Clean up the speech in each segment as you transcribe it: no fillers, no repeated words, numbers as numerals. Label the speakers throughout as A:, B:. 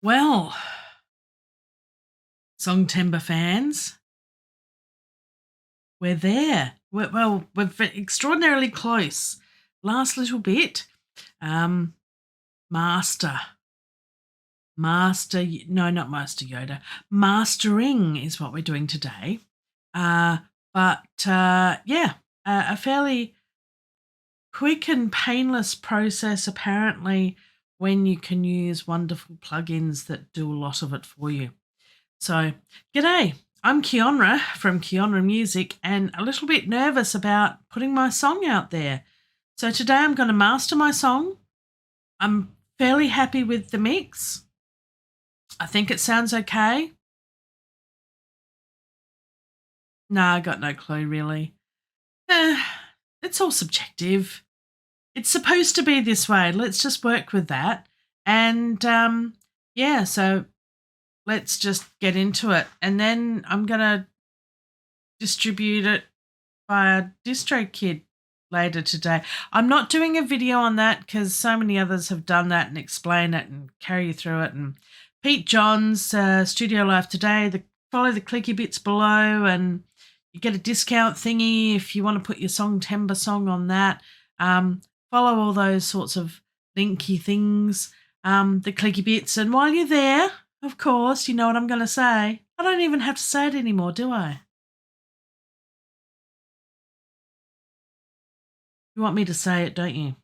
A: Well, Songtember fans, we're there. We're extraordinarily close. Last little bit. Master. No, not Master Yoda. Mastering is what we're doing today. A fairly quick and painless process, apparently, when you can use wonderful plugins that do a lot of it for you. So, g'day. I'm Keeonra from Keeonra Music and a little bit nervous about putting my song out there. So today I'm going to master my song. I'm fairly happy with the mix. I think it sounds okay. I got no clue really. It's all subjective. It's supposed to be this way. Let's just work with that. And so let's just get into it. And then I'm going to distribute it via DistroKid later today. I'm not doing a video on that because so many others have done that and explain it and carry you through it. And Pete John's Studio Live today, follow the Clicky Bits below and you get a discount thingy if you want to put your Songtember song on that. Follow all those sorts of linky things, the Clicky Bits. And while you're there, of course, you know what I'm going to say. I don't even have to say it anymore, do I? You want me to say it, don't you?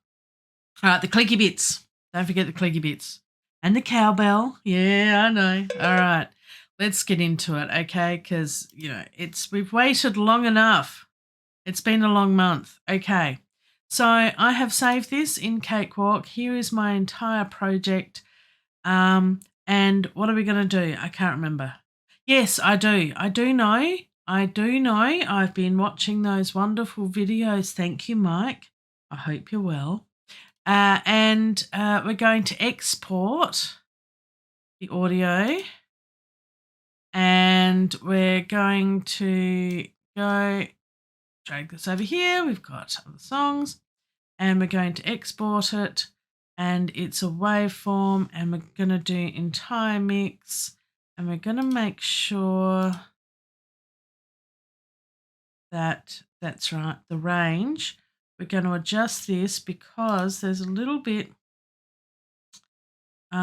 A: All right, the Clicky Bits. Don't forget the Clicky Bits. And the Cowbell. Yeah, I know. All right, let's get into it, okay? Because, we've waited long enough. It's been a long month. Okay, so I have saved this in Cakewalk. Here is my entire project. And what are we going to do? I can't remember. Yes, I do. I do know. I've been watching those wonderful videos. Thank you, Mike. I hope you're well. And we're going to export the audio. And we're going to drag this over here. We've got other songs. And we're going to export it. And it's a waveform. And we're going to do entire mix. And we're going to make sure that's right, the range. We're going to adjust this because there's a little bit we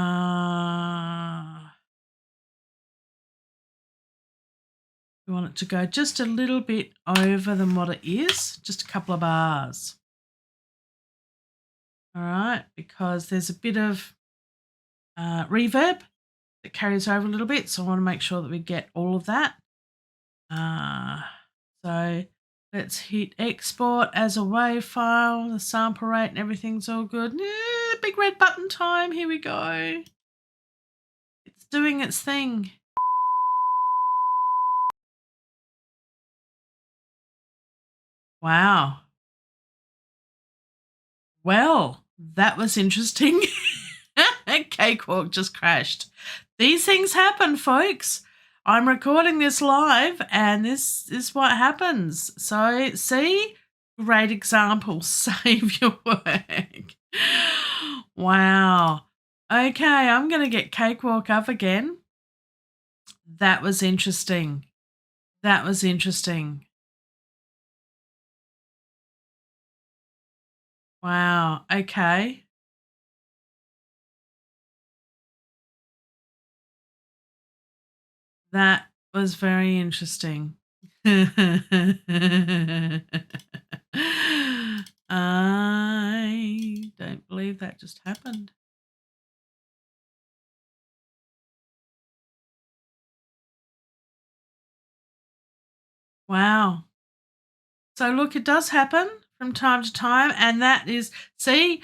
A: want it to go just a little bit over than what it is, just a couple of bars. All right, because there's a bit of reverb that carries over a little bit, so I want to make sure that we get all of that. So let's hit export as a WAV file. The sample rate and everything's all good. Big red button time. Here we go. It's doing its thing. Wow. Well, that was interesting. Cakewalk just crashed. These things happen, folks. I'm recording this live and this is what happens. So, see? Great example. Save your work. Wow. Okay, I'm going to get Cakewalk up again. That was interesting. Wow. Okay. That was very interesting. I don't believe that just happened. Wow. So look, it does happen from time to time, and that is, see,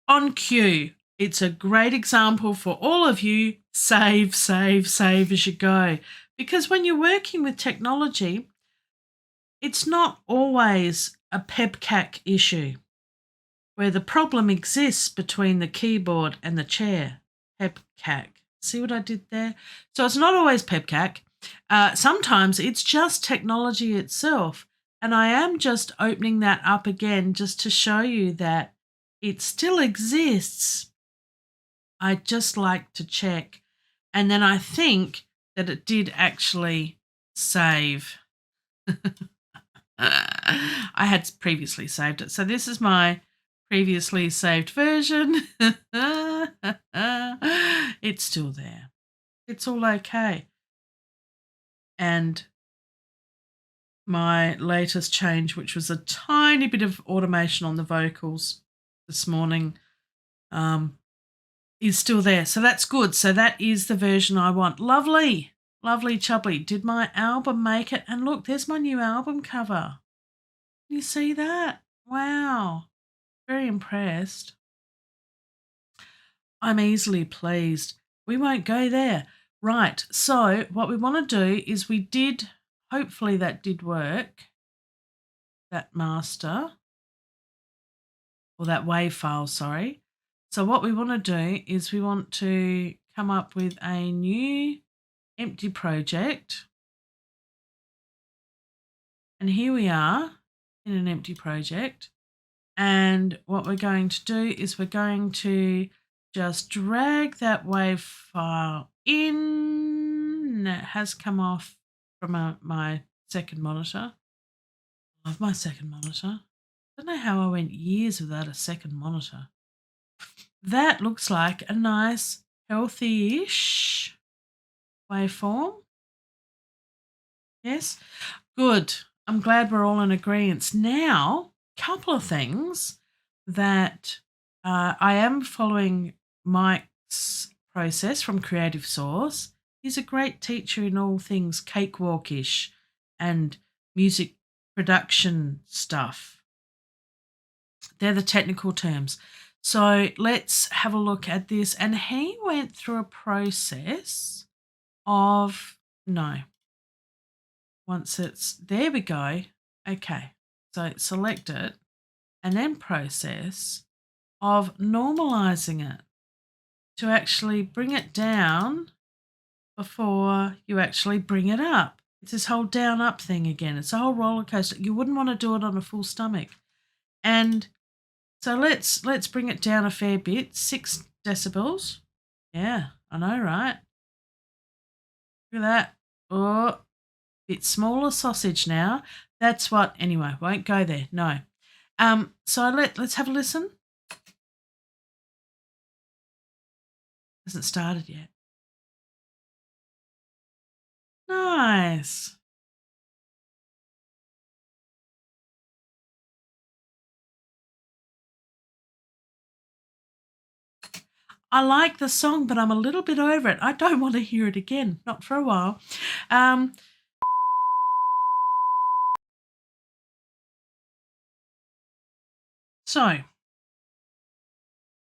A: on cue. It's a great example for all of you. Save as you go. Because when you're working with technology, it's not always a pepcac issue where the problem exists between the keyboard and the chair. Pepcac. See what I did there? So it's not always pepcac. Sometimes it's just technology itself. And I am just opening that up again just to show you that it still exists. I just like to check. And then I think that it did actually save. I had previously saved it. So this is my previously saved version. It's still there. It's all okay. And my latest change, which was a tiny bit of automation on the vocals this morning, is still there. So that's good. So that is the version I want. Lovely. Lovely chubbly. Did my album make it? And look, there's my new album cover. Can you see that? Wow. Very impressed. I'm easily pleased. We won't go there. Right. So what we want to do is hopefully that did work. That master. Or that wave file, sorry. So what we want to do is we want to come up with a new empty project. And here we are in an empty project. And what we're going to do is we're going to just drag that wave file in. It has come off from my second monitor. I love my second monitor. I don't know how I went years without a second monitor. That looks like a nice, healthy-ish waveform. Yes, good. I'm glad we're all in agreement. Now, a couple of things that I am following Mike's process from Creative Source. He's a great teacher in all things cakewalkish and music production stuff. They're the technical terms. So let's have a look at this. And he went through a process of, once it's, there we go. Okay, so select it and then process of normalizing it to actually bring it down before you actually bring it up. It's this whole down-up thing again. It's a whole roller coaster. You wouldn't want to do it on a full stomach. And so let's bring it down a fair bit, 6 decibels. Yeah, I know, right? Look at that. Oh, bit smaller sausage now. That's what, anyway, won't go there, no. So let's have a listen. Hasn't started yet. Nice. I like the song, but I'm a little bit over it. I don't want to hear it again, not for a while. So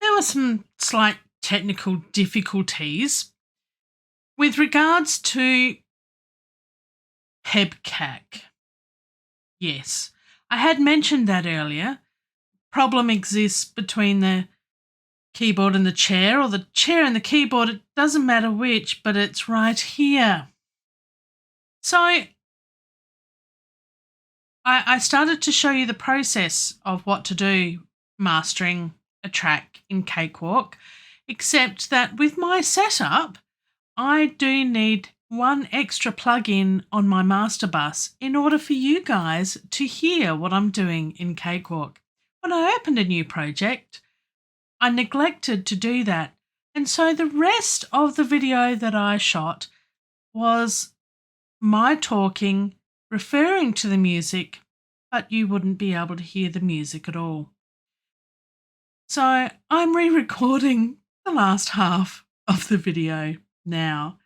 A: there were some slight technical difficulties with regards to PEBCAC. Yes, I had mentioned that earlier. Problem exists between the keyboard and the chair, or the chair and the keyboard. It doesn't matter which, but it's right here. So I started to show you the process of what to do mastering a track in Cakewalk, except that with my setup, I do need one extra plug-in on my master bus in order for you guys to hear what I'm doing in Cakewalk. When I opened a new project, I neglected to do that. And so the rest of the video that I shot was my talking, referring to the music, but you wouldn't be able to hear the music at all. So I'm re-recording the last half of the video now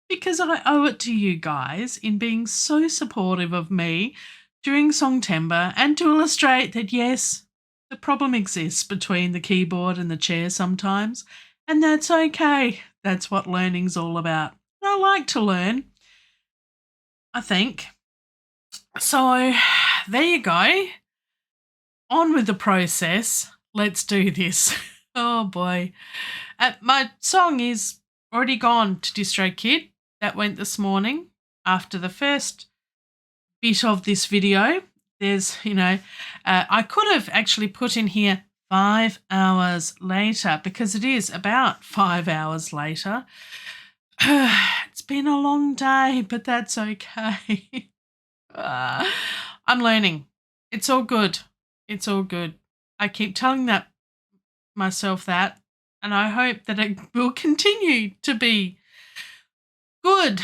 A: because I owe it to you guys in being so supportive of me during Songtember and to illustrate that, yes, the problem exists between the keyboard and the chair sometimes, and that's okay. That's what learning's all about. I like to learn, I think. So there you go. On with the process. Let's do this. Oh boy. My song is already gone to DistroKid. That went this morning after the first bit of this video. There's, I could have actually put in here 5 hours later, because it is about 5 hours later. It's been a long day, but that's okay. I'm learning. It's all good. It's all good. I keep telling myself that, and I hope that it will continue to be good.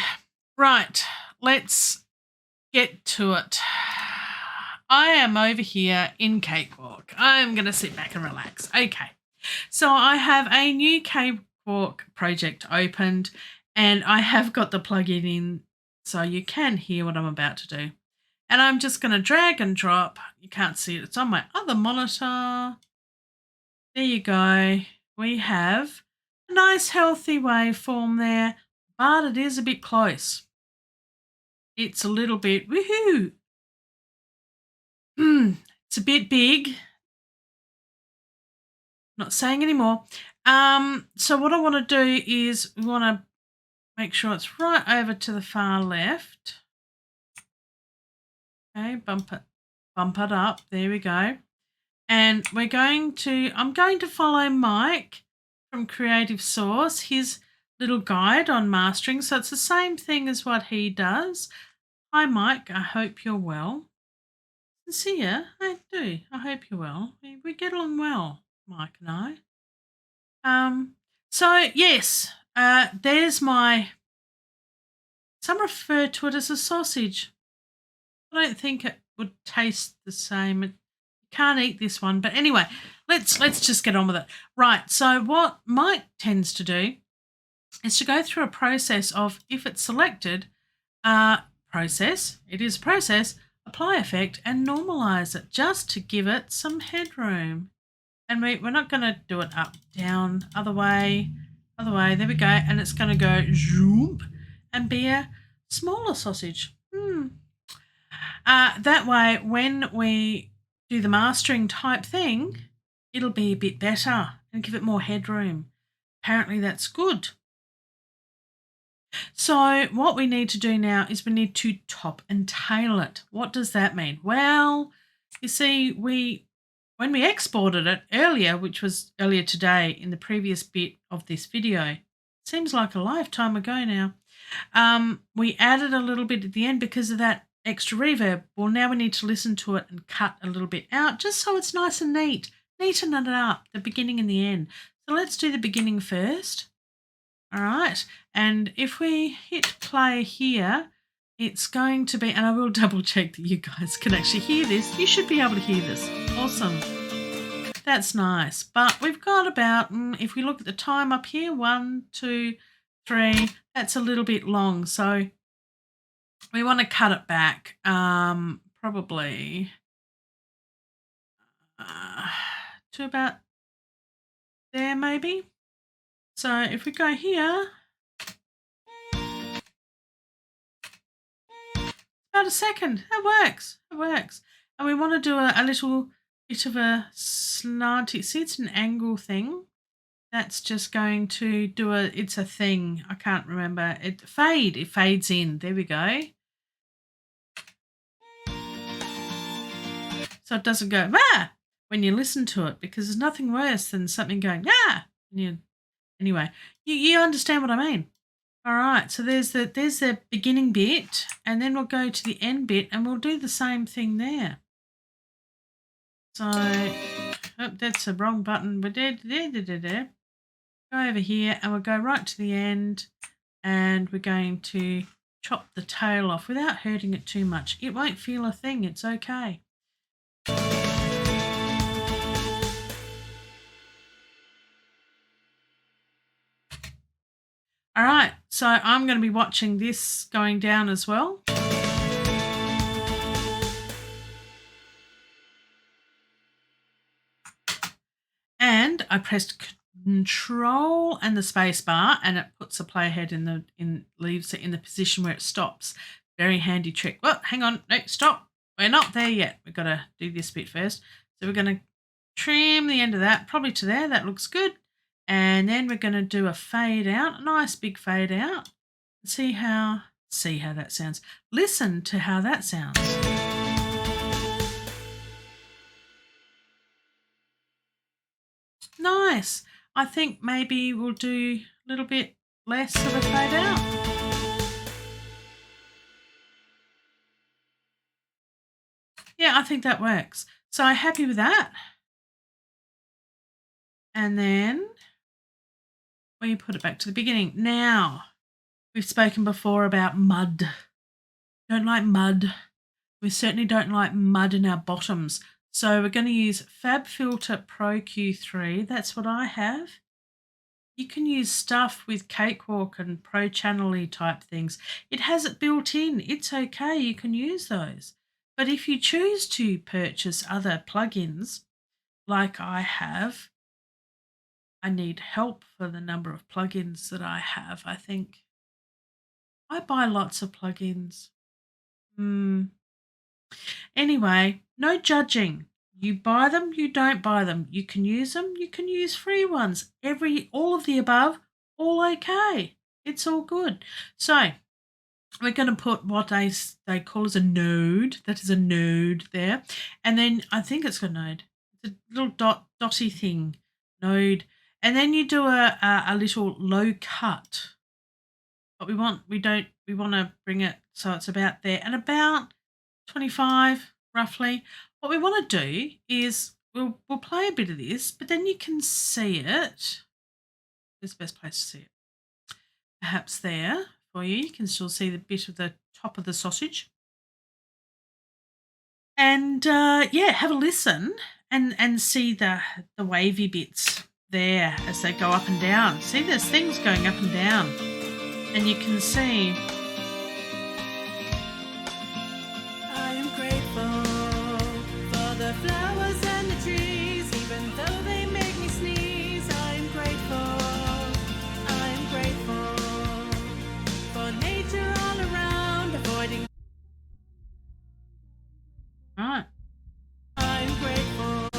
A: Right, let's get to it. I am over here in Cakewalk. I'm going to sit back and relax. Okay, so I have a new Cakewalk project opened, and I have got the plugin in so you can hear what I'm about to do. And I'm just going to drag and drop. You can't see it. It's on my other monitor. There you go. We have a nice healthy waveform there, but it is a bit close. It's a little bit, woohoo. It's a bit big. Not saying anymore. So what I want to do is we want to make sure it's right over to the far left. Okay, bump it up. There we go. And I'm going to follow Mike from Creative Source, his little guide on mastering. So it's the same thing as what he does. Hi, Mike. I hope you're well. See ya. I do. I hope you're well. We get along well, Mike and I. So yes, there's my. Some refer to it as a sausage. I don't think it would taste the same. You can't eat this one, but anyway, let's just get on with it. Right. So what Mike tends to do is to go through a process of, if it's selected, it is a process, apply effect and normalize it just to give it some headroom. And we're not going to do it up, down, other way. There we go. And it's going to go zoom and be a smaller sausage. That way, when we do the mastering type thing, it'll be a bit better and give it more headroom. Apparently that's good. So what we need to do now is we need to top and tail it. What does that mean? Well, you see, when we exported it earlier, which was earlier today in the previous bit of this video, seems like a lifetime ago now, we added a little bit at the end because of that extra reverb. Well, now we need to listen to it and cut a little bit out just so it's nice and neat. Neaten it up, the beginning and the end. So let's do the beginning first. All right, and if we hit play here, it's going to be, and I will double check that you guys can actually hear this. You should be able to hear this. Awesome. That's nice. But we've got about, if we look at the time up here, 1, 2, 3, that's a little bit long. So we want to cut it back, probably to about there maybe. So if we go here, about a second. That works. It works. And we want to do a little bit of a slanty. See, it's an angle thing. That's just going to do it's a thing. I can't remember. It fades in. There we go. So it doesn't go, when you listen to it, because there's nothing worse than something going, Anyway, you understand what I mean. All right, so there's the beginning bit, and then we'll go to the end bit, and we'll do the same thing there. So, that's the wrong button. But there. Go over here, and we'll go right to the end, and we're going to chop the tail off without hurting it too much. It won't feel a thing. It's okay. All right, so I'm going to be watching this going down as well. And I pressed Control and the space bar, and it puts the playhead leaves it in the position where it stops. Very handy trick. Well, hang on, no, stop. We're not there yet. We've got to do this bit first. So we're going to trim the end of that, probably to there. That looks good. And then we're going to do a fade out, a nice big fade out. See how that sounds. Listen to how that sounds. nice. I think maybe we'll do a little bit less of a fade out. Yeah, I think that works. So happy with that. And then we put it back to the beginning. Now, we've spoken before about mud. Don't like mud. We certainly don't like mud in our bottoms. So we're going to use FabFilter Pro Q3. That's what I have. You can use stuff with Cakewalk and Pro Channel-y type things. It has it built in. It's okay. You can use those. But if you choose to purchase other plugins, like I have, I need help for the number of plugins that I have. I think I buy lots of plugins. Anyway, no judging. You buy them, you don't buy them. You can use them, you can use free ones. All of the above, all okay. It's all good. So we're going to put what they call as a node. That is a node there. And then I think it's got a node. It's a little dotty thing, node. And then you do a little low cut. But we want to bring it so it's about there and about 25 roughly. What we want to do is we'll play a bit of this, but then you can see it. There's the best place to see it. Perhaps there for you. You can still see the bit of the top of the sausage. And yeah, have a listen and see the wavy bits there as they go up and down. See, there's things going up and down. And you can see
B: flowers and the trees, even though they make me sneeze. I'm grateful for nature all around, avoiding.
A: right.
B: I'm grateful.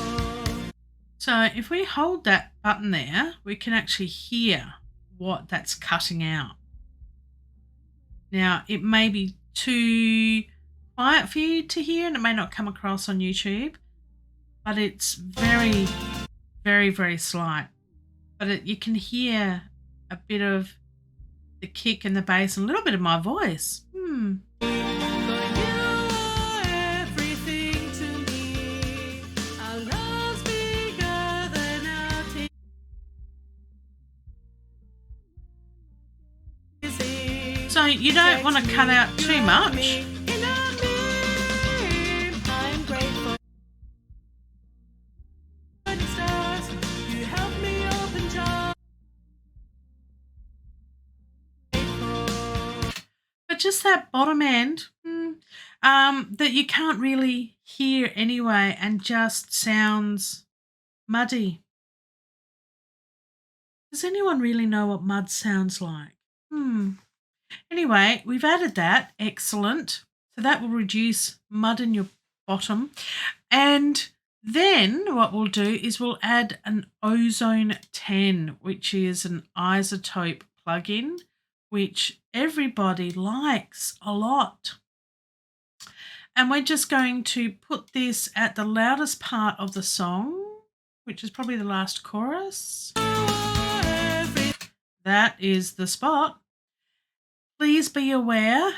A: So if we hold that button there, we can actually hear what that's cutting out. Now, it may be too quiet for you to hear and it may not come across on YouTube, but it's very, very, very slight. But you can hear a bit of the kick and the bass and a little bit of my voice. So you don't want to cut out too much. But just that bottom end that you can't really hear anyway and just sounds muddy. Does anyone really know what mud sounds like? Anyway, we've added that. Excellent. So that will reduce mud in your bottom. And then what we'll do is we'll add an Ozone 10, which is an isotope plugin, which everybody likes a lot. And we're just going to put this at the loudest part of the song, which is probably the last chorus. That is the spot. Please be aware.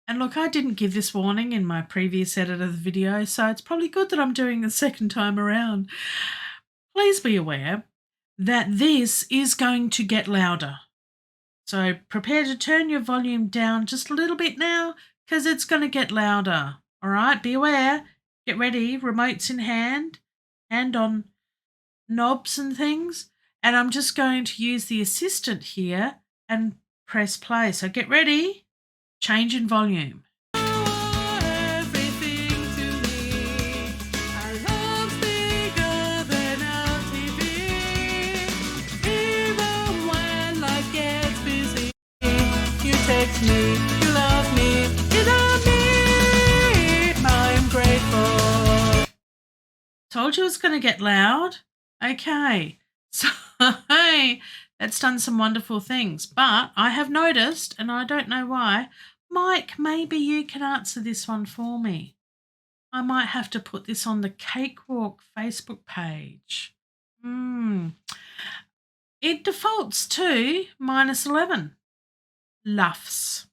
A: And look, I didn't give this warning in my previous edit of the video, so it's probably good that I'm doing the second time around. Please be aware that this is going to get louder. So prepare to turn your volume down just a little bit now because it's going to get louder. All right, be aware. Get ready, remotes in hand on knobs and things. And I'm just going to use the assistant here and press play. So get ready, change in volume.
B: Me, you love me, you love me, I'm grateful.
A: Told you it's going to get loud. Okay, so that's done some wonderful things, but I have noticed, and I don't know why, Mike, maybe you can answer this one for me. I might have to put this on the Cakewalk Facebook page. Mm. It defaults to -11. Luffs.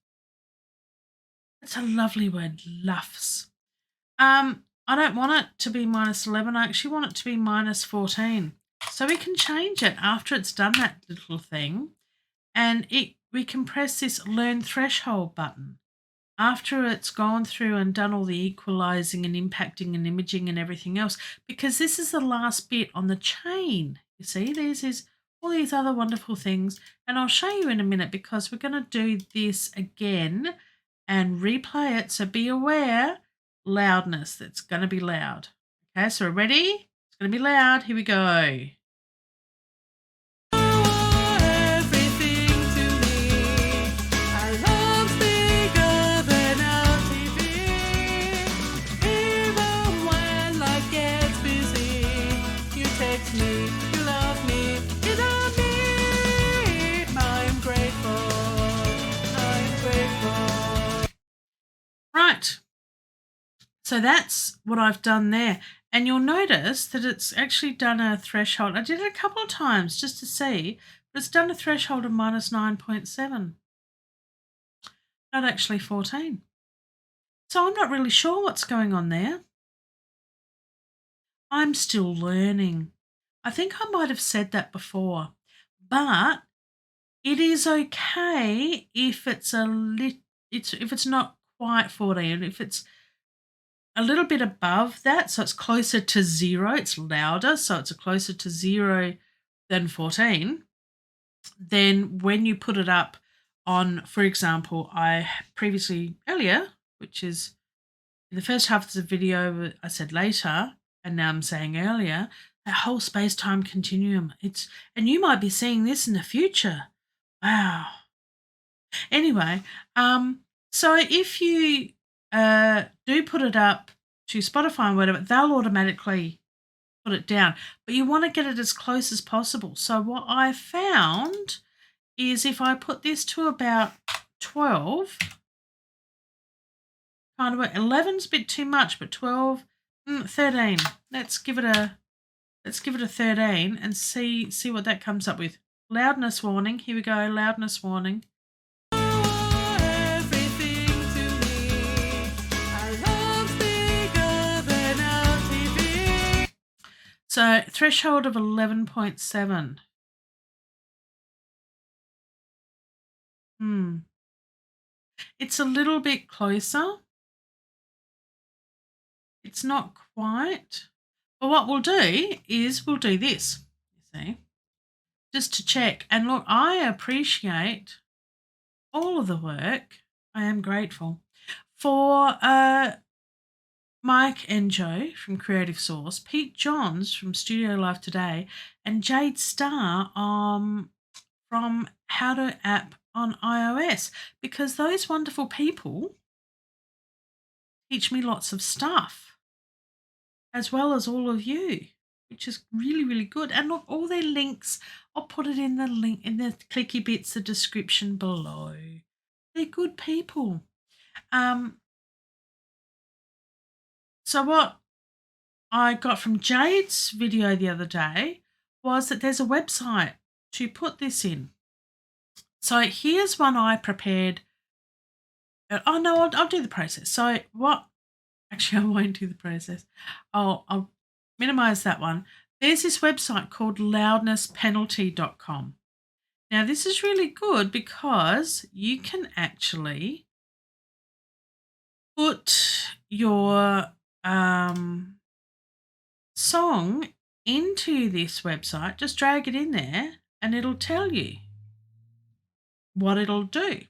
A: It's a lovely word, luffs. I don't want it to be -11. I actually want it to be -14. So we can change it after it's done that little thing, and we can press this learn threshold button after it's gone through and done all the equalizing and impacting and imaging and everything else, because this is the last bit on the chain. You see, there's all these other wonderful things, and I'll show you in a minute because we're going to do this again and replay it. So be aware, loudness, that's going to be loud. Okay, so we're ready? It's going to be loud. Here we go.
B: Everything to me. Our love's bigger than our TV. Even when life gets busy, you text me, you love me, you love me. I'm grateful. I'm grateful.
A: Right. So that's what I've done there. And you'll notice that it's actually done a threshold. I did it a couple of times just to see, but it's done a threshold of -9.7, not actually 14. So I'm not really sure what's going on there. I'm still learning. I think I might have said that before, but it is okay if it's if it's not quite 14, if it's a little bit above that, so it's closer to 0, it's louder, so it's closer to 0 than 14. Then when you put it up on, for example, I previously earlier, which is in the first half of the video, I said later, and now I'm saying earlier, that whole space-time continuum. And you might be seeing this in the future. Wow. Anyway, so if you do put it up to Spotify and whatever, they'll automatically put it down. But you want to get it as close as possible. So what I found is if I put this to about 12, kind of 11's a bit too much, but 12, 13. Let's give it a 13 and see what that comes up with. Loudness warning. Here we go. Loudness warning.
B: Everything to me. Our love's bigger than our TV.
A: So threshold of 11.7. It's a little bit closer. It's not quite. But what we'll do is we'll do this, you see, just to check. And look, I appreciate all of the work. I am grateful for Mike and Joe from Creative Source, Pete Johns from Studio Life Today, and Jade Starr from How to App on iOS, because those wonderful people teach me lots of stuff, as well as all of you, which is really, really good. And look, all their links, I'll put it in the link in the Clicky Bits, the description below. They're good people. So what I got from Jade's video the other day was that there's a website to put this in. So here's one I prepared. Oh no, I'll do the process. So what? Actually, I won't do the process. I'll minimize that one. There's this website called loudnesspenalty.com. Now this is really good because you can actually put your song into this website, just drag it in there and it'll tell you what it'll do.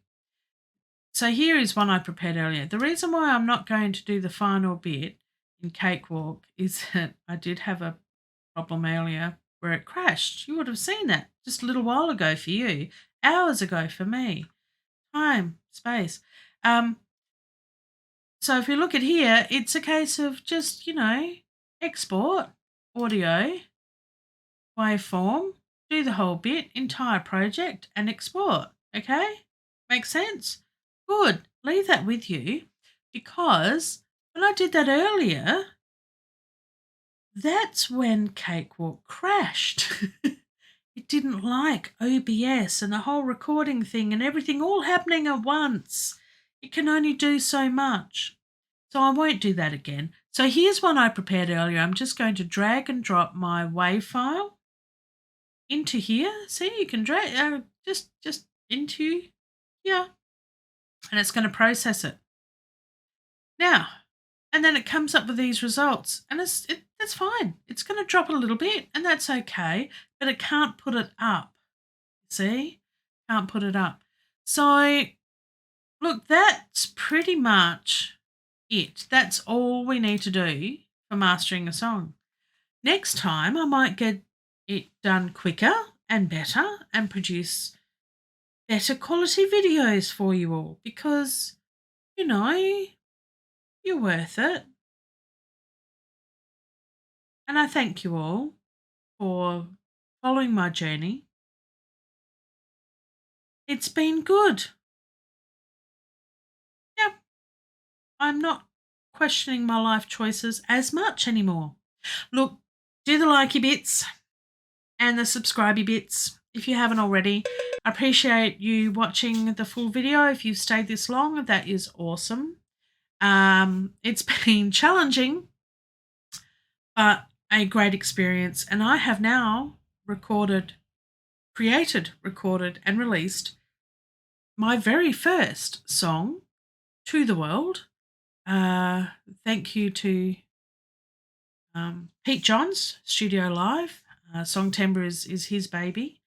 A: So here is one I prepared earlier. The reason why I'm not going to do the final bit in Cakewalk is that I did have a problem earlier where it crashed. You would have seen that just a little while ago for you, hours ago for me. Time, space. So if you look at here, it's a case of just, export, audio, waveform, do the whole bit, entire project, and export. Okay? Makes sense? Good. Leave that with you, because when I did that earlier, that's when Cakewalk crashed. It didn't like OBS and the whole recording thing and everything all happening at once. It can only do so much. So I won't do that again. So here's one I prepared earlier. I'm just going to drag and drop my WAV file into here. See, you can drag just into here, and it's going to process it. Now, and then it comes up with these results, and that's fine. It's going to drop a little bit, and that's okay, but it can't put it up. See? Can't put it up. So, look, that's pretty much it. That's all we need to do for mastering a song. Next time, I might get it done quicker and better and produce better quality videos for you all because, you know, you're worth it. And I thank you all for following my journey. It's been good. Yep. I'm not questioning my life choices as much anymore. Look, do the likey bits and the subscribey bits if you haven't already. I appreciate you watching the full video. If you've stayed this long, that is awesome. It's been challenging, but a great experience. And I have now created, recorded, and released my very first song to the world. Thank you to Pete Johns, Studio Live. Songtember is his baby.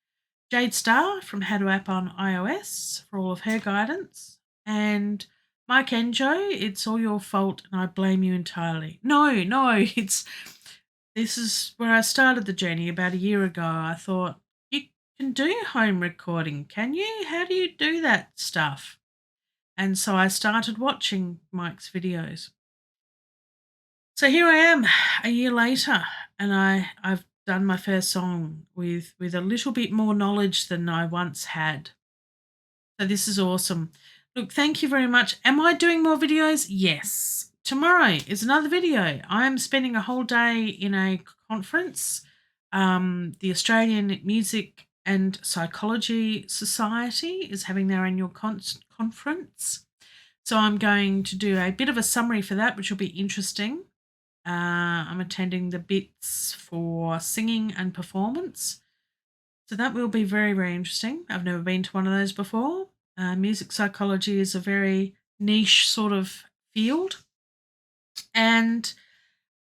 A: Jade Starr from How to App on iOS for all of her guidance. And Mike Enjo, it's all your fault and I blame you entirely. No, this is where I started the journey about a year ago. I thought, you can do home recording, can you? How do you do that stuff? And so I started watching Mike's videos. So here I am a year later, and I've done my first song with a little bit more knowledge than I once had. So this is awesome. Look, thank you very much. Am I doing more videos? Yes. Tomorrow is another video. I'm spending a whole day in a conference, the Australian Music and Psychology Society is having their annual conference. So I'm going to do a bit of a summary for that, which will be interesting. I'm attending the bits for singing and performance. So that will be very, very interesting. I've never been to one of those before. Music psychology is a very niche sort of field. And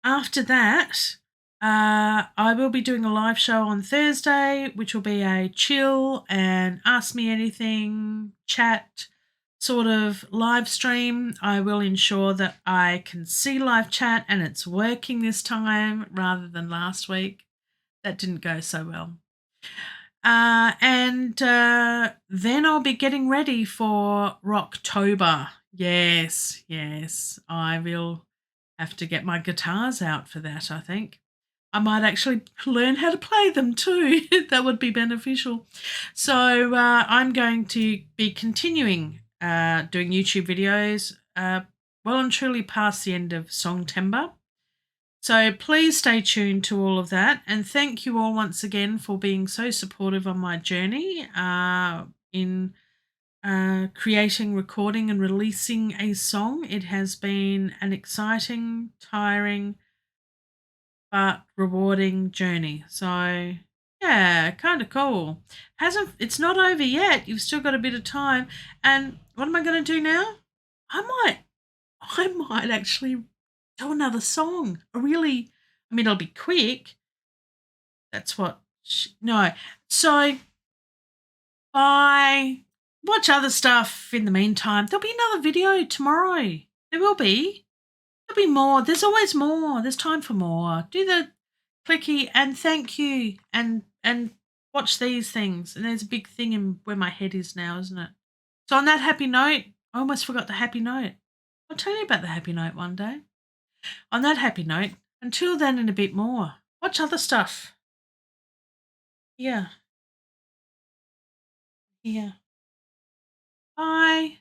A: after that, I will be doing a live show on Thursday, which will be a chill and ask me anything, chat sort of live stream. I will ensure that I can see live chat and it's working this time rather than last week. That didn't go so well. And then I'll be getting ready for Rocktober. Yes, I will have to get my guitars out for that, I think. I might actually learn how to play them too. That would be beneficial. So I'm going to be continuing doing YouTube videos well and truly past the end of Songtember. So please stay tuned to all of that. And thank you all once again for being so supportive on my journey in creating, recording and releasing a song. It has been an exciting, tiring, but rewarding journey. So yeah, kind of cool. It's not over yet. You've still got a bit of time. And what am I going to do now? I might actually do another song. It'll be quick. That's what. No. So bye. Watch other stuff in the meantime. There'll be another video tomorrow. There will be. There'll be more. There's always more. There's time for more. Do the clicky and thank you and watch these things. And there's a big thing in where my head is now, isn't it? So on that happy note, I almost forgot the happy note. I'll tell you about the happy note one day. On that happy note, until then and a bit more, watch other stuff. Yeah. Bye.